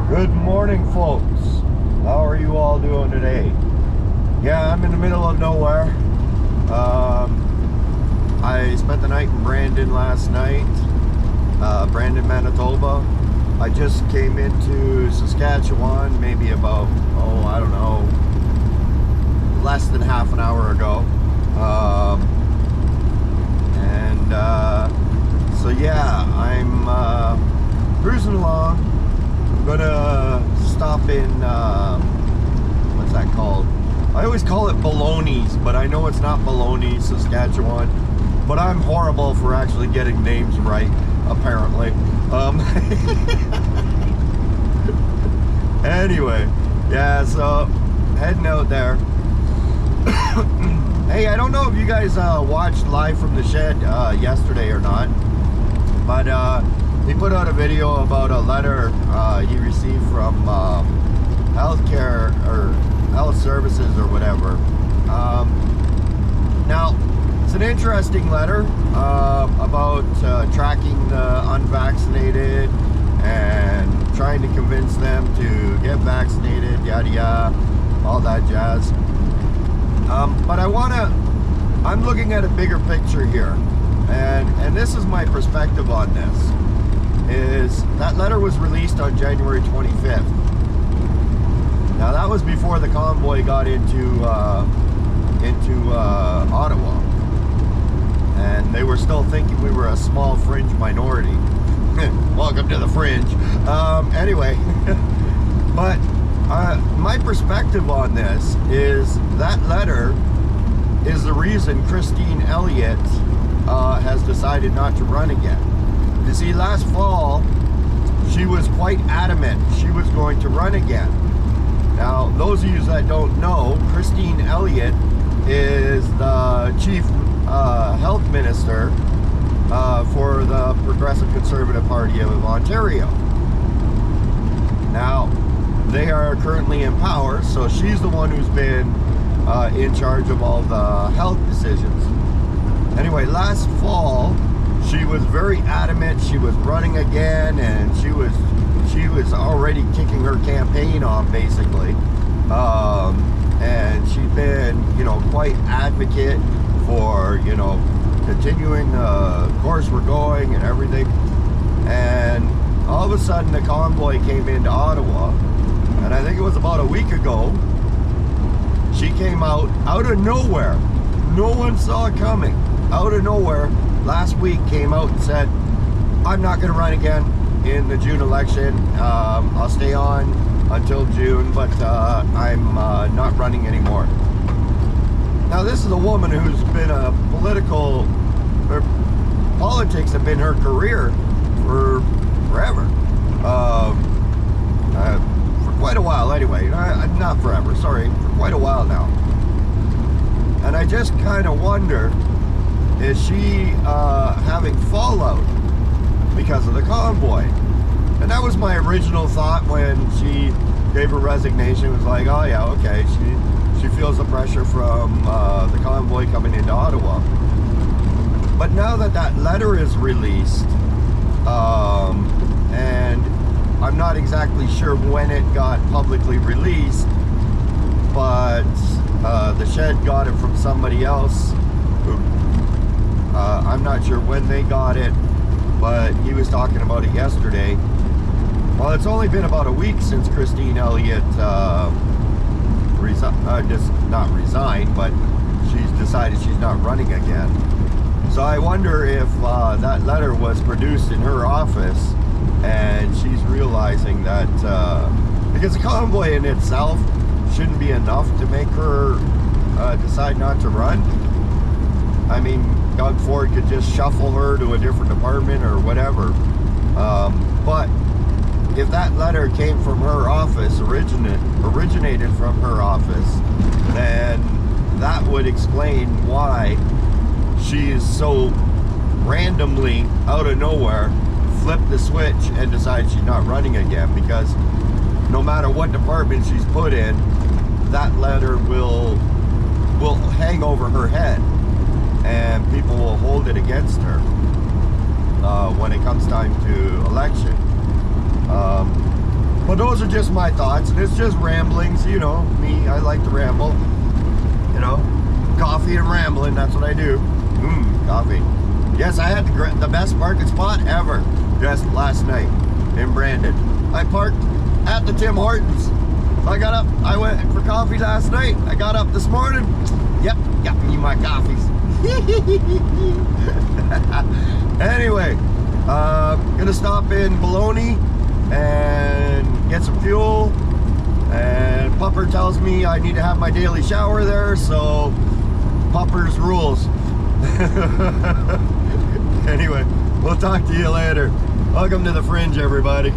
Good morning, folks. How are you all doing today? Yeah, I'm in the middle of nowhere. I spent the night in Brandon last night, Brandon, Manitoba. I just came into Saskatchewan maybe about, I don't know, less than half an hour ago. So yeah, I'm cruising along. I'm gonna stop in, what's that called? I always call it Baloney's, but I know it's not Baloney, Saskatchewan. But I'm horrible for actually getting names right, apparently. Anyway, yeah, so heading out there. Hey, I don't know if you guys watched Live from the Shed yesterday or not, but he put out a video about a letter he received from healthcare or health services or whatever. Now, it's an interesting letter about tracking the unvaccinated and trying to convince them to get vaccinated, yada yada, all that jazz. But I'm looking at a bigger picture here, and this is my perspective on this. Is that letter was released on January 25th. Now that was before the convoy got into Ottawa, and they were still thinking we were a small fringe minority. Welcome to the fringe. Anyway, but my perspective on this is that letter is the reason Christine Elliott has decided not to run again. You see, last fall, she was quite adamant she was going to run again. Now, those of you that don't know, Christine Elliott is the chief health minister for the Progressive Conservative Party of Ontario. Now, they are currently in power, so she's the one who's been in charge of all the health decisions. Anyway, last fall, she was very adamant she was running again, and she was already kicking her campaign off, basically. And she'd been, quite advocate for, continuing the course we're going and everything. And all of a sudden, the convoy came into Ottawa, and I think it was about a week ago, she came out of nowhere. No one saw it coming. Out of nowhere, last week came out and said, I'm not going to run again in the June election. I'll stay on until June, but I'm not running anymore. Now, this is a woman who's been politics have been her career for forever. For quite a while anyway. Not forever, sorry, for quite a while now. And I just kind of wonder, is she having fallout because of the convoy? And that was my original thought when she gave her resignation. It was like, oh yeah, okay, she feels the pressure from the convoy coming into Ottawa. But now that letter is released, and I'm not exactly sure when it got publicly released, but the Shed got it from somebody else. I'm not sure when they got it, but he was talking about it yesterday. Well, it's only been about a week since Christine Elliott not resigned, but she's decided she's not running again. So I wonder if that letter was produced in her office, and she's realizing that because the convoy in itself shouldn't be enough to make her decide not to run. I mean, Doug Ford could just shuffle her to a different department or whatever. But if that letter came from her office, originated from her office, then that would explain why she is so randomly, out of nowhere, flipped the switch and decided she's not running again. Because no matter what department she's put in, that letter will hang over her head, and people will hold it against her when it comes time to election. But those are just my thoughts, and it's just ramblings. You know me, I like to ramble. You know, coffee and rambling, that's what I do. Coffee. Yes, I had the best parking spot ever just last night in Brandon. I parked at the Tim Hortons. I went for coffee last night. I got up this morning. Yep, got me my coffees. Anyway, gonna stop in Bologna and get some fuel. And Pupper tells me I need to have my daily shower there, so Pupper's rules. Anyway, we'll talk to you later. Welcome to the Fringe, everybody.